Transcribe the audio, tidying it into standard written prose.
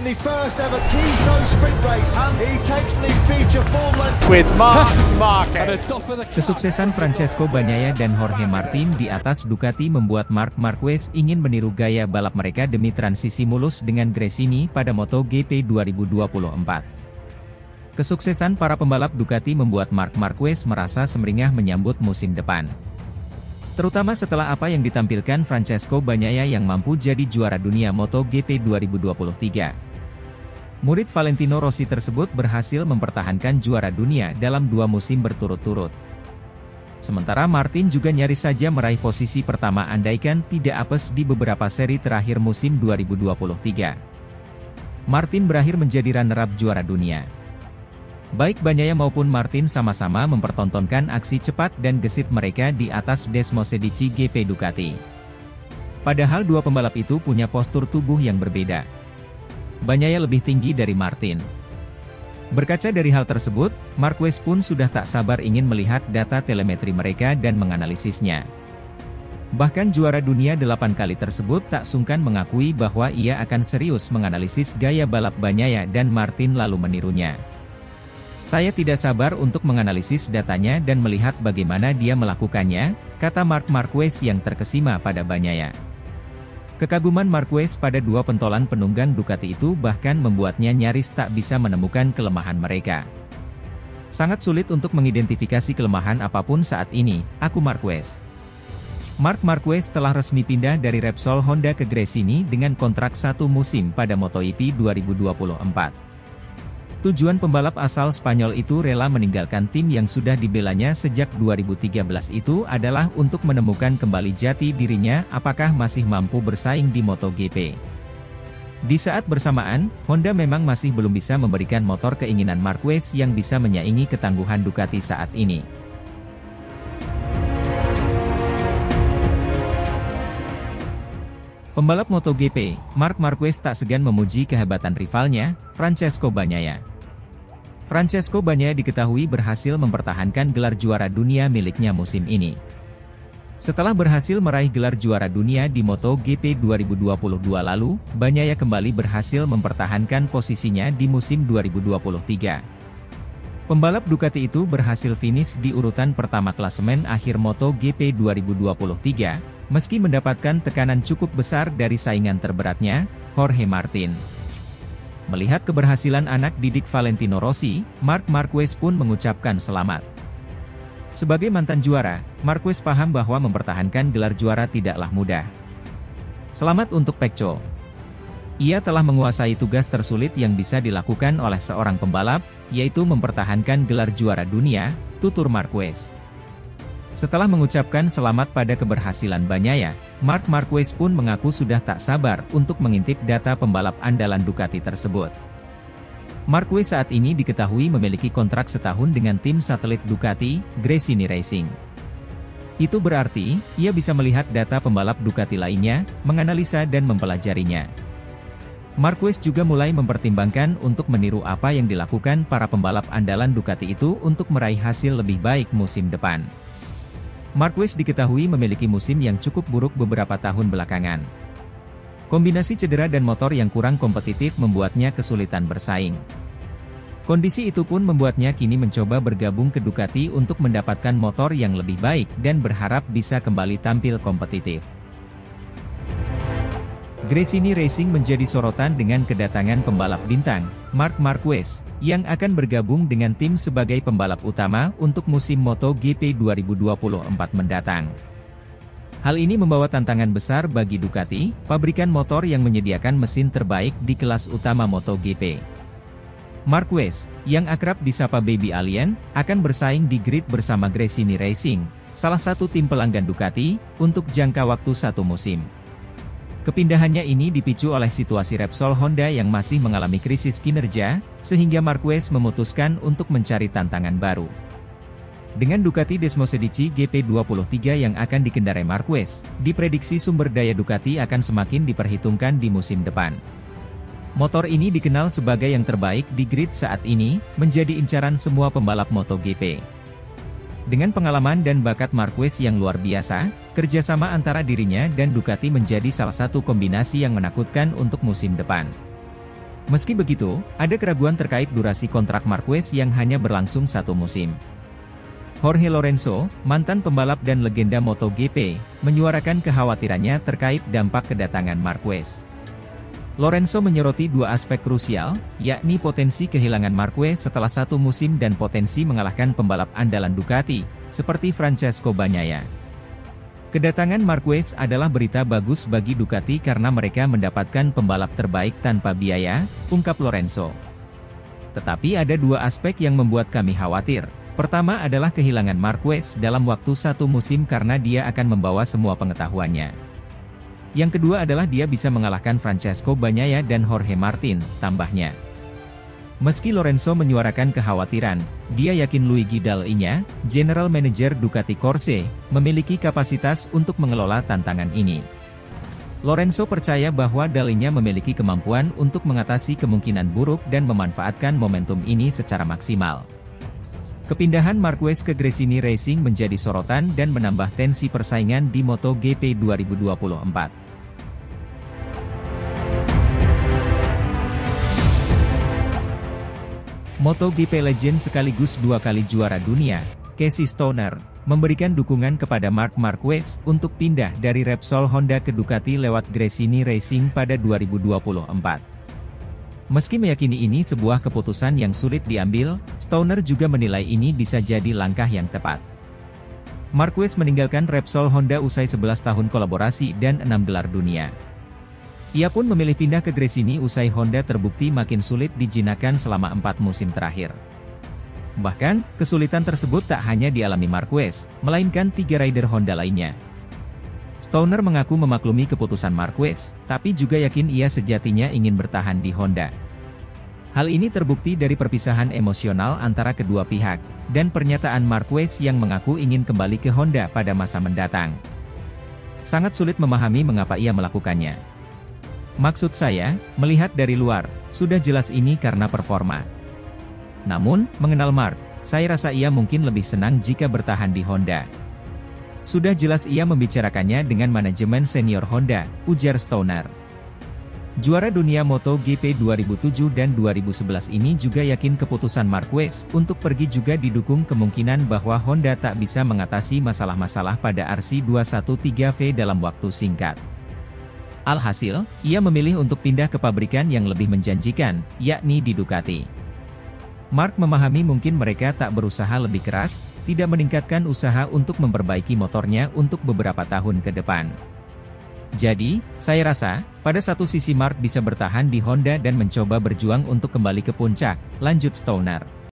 the first ever Tissot sprint race. He takes the feature full length with Marc Marquez. Kesuksesan Francesco Bagnaia dan Jorge Martin di atas Ducati membuat Marc Marquez ingin meniru gaya balap mereka demi transisi mulus dengan Gresini pada MotoGP 2024. Kesuksesan para pembalap Ducati membuat Marc Marquez merasa semeringah menyambut musim depan. Terutama setelah apa yang ditampilkan Francesco Bagnaia yang mampu jadi juara dunia MotoGP 2023. Murid Valentino Rossi tersebut berhasil mempertahankan juara dunia dalam 2 musim berturut-turut. Sementara Martin juga nyaris saja meraih posisi pertama andaikan tidak apes di beberapa seri terakhir musim 2023. Martin berakhir menjadi runner-up juara dunia. Baik Bagnaia maupun Martin sama-sama mempertontonkan aksi cepat dan gesit mereka di atas Desmosedici GP Ducati. Padahal dua pembalap itu punya postur tubuh yang berbeda. Bagnaia lebih tinggi dari Martin. Berkaca dari hal tersebut, Marquez pun sudah tak sabar ingin melihat data telemetri mereka dan menganalisisnya. Bahkan juara dunia 8 kali tersebut tak sungkan mengakui bahwa ia akan serius menganalisis gaya balap Bagnaia dan Martin lalu menirunya. Saya tidak sabar untuk menganalisis datanya dan melihat bagaimana dia melakukannya, kata Marc Marquez yang terkesima pada Bagnaia. Kekaguman Marquez pada dua pentolan penunggang Ducati itu bahkan membuatnya nyaris tak bisa menemukan kelemahan mereka. Sangat sulit untuk mengidentifikasi kelemahan apapun saat ini, aku Marquez. Marc Marquez telah resmi pindah dari Repsol Honda ke Gresini dengan kontrak 1 musim pada MotoGP 2024. Tujuan pembalap asal Spanyol itu rela meninggalkan tim yang sudah dibelanya sejak 2013 itu adalah untuk menemukan kembali jati dirinya apakah masih mampu bersaing di MotoGP. Di saat bersamaan, Honda memang masih belum bisa memberikan motor keinginan Marquez yang bisa menyaingi ketangguhan Ducati saat ini. Pembalap MotoGP, Marc Marquez tak segan memuji kehebatan rivalnya, Francesco Bagnaia. Francesco Bagnaia diketahui berhasil mempertahankan gelar juara dunia miliknya musim ini. Setelah berhasil meraih gelar juara dunia di MotoGP 2022 lalu, Bagnaia kembali berhasil mempertahankan posisinya di musim 2023. Pembalap Ducati itu berhasil finish di urutan pertama klasemen akhir MotoGP 2023, meski mendapatkan tekanan cukup besar dari saingan terberatnya, Jorge Martin. Melihat keberhasilan anak didik Valentino Rossi, Marc Marquez pun mengucapkan selamat. Sebagai mantan juara, Marquez paham bahwa mempertahankan gelar juara tidaklah mudah. Selamat untuk Pecco. Ia telah menguasai tugas tersulit yang bisa dilakukan oleh seorang pembalap, yaitu mempertahankan gelar juara dunia, tutur Marquez. Setelah mengucapkan selamat pada keberhasilan Bagnaia, Marc Marquez pun mengaku sudah tak sabar untuk mengintip data pembalap andalan Ducati tersebut. Marquez saat ini diketahui memiliki kontrak setahun dengan tim satelit Ducati, Gresini Racing. Itu berarti, ia bisa melihat data pembalap Ducati lainnya, menganalisa dan mempelajarinya. Marquez juga mulai mempertimbangkan untuk meniru apa yang dilakukan para pembalap andalan Ducati itu untuk meraih hasil lebih baik musim depan. Marquez diketahui memiliki musim yang cukup buruk beberapa tahun belakangan. Kombinasi cedera dan motor yang kurang kompetitif membuatnya kesulitan bersaing. Kondisi itu pun membuatnya kini mencoba bergabung ke Ducati untuk mendapatkan motor yang lebih baik dan berharap bisa kembali tampil kompetitif. Gresini Racing menjadi sorotan dengan kedatangan pembalap bintang, Marc Marquez, yang akan bergabung dengan tim sebagai pembalap utama untuk musim MotoGP 2024 mendatang. Hal ini membawa tantangan besar bagi Ducati, pabrikan motor yang menyediakan mesin terbaik di kelas utama MotoGP. Marquez, yang akrab disapa Baby Alien, akan bersaing di grid bersama Gresini Racing, salah satu tim pelanggan Ducati, untuk jangka waktu 1 musim. Kepindahannya ini dipicu oleh situasi Repsol Honda yang masih mengalami krisis kinerja, sehingga Marquez memutuskan untuk mencari tantangan baru. Dengan Ducati Desmosedici GP23 yang akan dikendarai Marquez, diprediksi sumber daya Ducati akan semakin diperhitungkan di musim depan. Motor ini dikenal sebagai yang terbaik di grid saat ini, menjadi incaran semua pembalap MotoGP. Dengan pengalaman dan bakat Marquez yang luar biasa, kerjasama antara dirinya dan Ducati menjadi salah satu kombinasi yang menakutkan untuk musim depan. Meski begitu, ada keraguan terkait durasi kontrak Marquez yang hanya berlangsung 1 musim. Jorge Lorenzo, mantan pembalap dan legenda MotoGP, menyuarakan kekhawatirannya terkait dampak kedatangan Marquez. Lorenzo menyoroti 2 aspek krusial, yakni potensi kehilangan Marquez setelah 1 musim dan potensi mengalahkan pembalap andalan Ducati, seperti Francesco Bagnaia. Kedatangan Marquez adalah berita bagus bagi Ducati karena mereka mendapatkan pembalap terbaik tanpa biaya, ungkap Lorenzo. Tetapi ada 2 aspek yang membuat kami khawatir. Pertama adalah kehilangan Marquez dalam waktu 1 musim karena dia akan membawa semua pengetahuannya. Yang kedua adalah dia bisa mengalahkan Francesco Bagnaia dan Jorge Martin, tambahnya. Meski Lorenzo menyuarakan kekhawatiran, dia yakin Luigi Dall'Igna, General Manager Ducati Corse, memiliki kapasitas untuk mengelola tantangan ini. Lorenzo percaya bahwa Dall'Igna memiliki kemampuan untuk mengatasi kemungkinan buruk dan memanfaatkan momentum ini secara maksimal. Kepindahan Marquez ke Gresini Racing menjadi sorotan dan menambah tensi persaingan di MotoGP 2024. MotoGP legend sekaligus 2 kali juara dunia, Casey Stoner, memberikan dukungan kepada Marc Marquez untuk pindah dari Repsol Honda ke Ducati lewat Gresini Racing pada 2024. Meski meyakini ini sebuah keputusan yang sulit diambil, Stoner juga menilai ini bisa jadi langkah yang tepat. Marquez meninggalkan Repsol Honda usai 11 tahun kolaborasi dan 6 gelar dunia. Ia pun memilih pindah ke Gresini usai Honda terbukti makin sulit dijinakkan selama 4 musim terakhir. Bahkan, kesulitan tersebut tak hanya dialami Marquez, melainkan 3 rider Honda lainnya. Stoner mengaku memaklumi keputusan Marquez, tapi juga yakin ia sejatinya ingin bertahan di Honda. Hal ini terbukti dari perpisahan emosional antara kedua pihak, dan pernyataan Marquez yang mengaku ingin kembali ke Honda pada masa mendatang. Sangat sulit memahami mengapa ia melakukannya. Maksud saya, melihat dari luar, sudah jelas ini karena performa. Namun, mengenal Marc, saya rasa ia mungkin lebih senang jika bertahan di Honda. Sudah jelas ia membicarakannya dengan manajemen senior Honda, ujar Stoner. Juara dunia MotoGP 2007 dan 2011 ini juga yakin keputusan Marquez untuk pergi juga didukung kemungkinan bahwa Honda tak bisa mengatasi masalah-masalah pada RC213V dalam waktu singkat. Alhasil, ia memilih untuk pindah ke pabrikan yang lebih menjanjikan, yakni di Ducati. Marc memahami mungkin mereka tak berusaha lebih keras, tidak meningkatkan usaha untuk memperbaiki motornya untuk beberapa tahun ke depan. Jadi, saya rasa, pada satu sisi Marc bisa bertahan di Honda dan mencoba berjuang untuk kembali ke puncak, lanjut Stoner.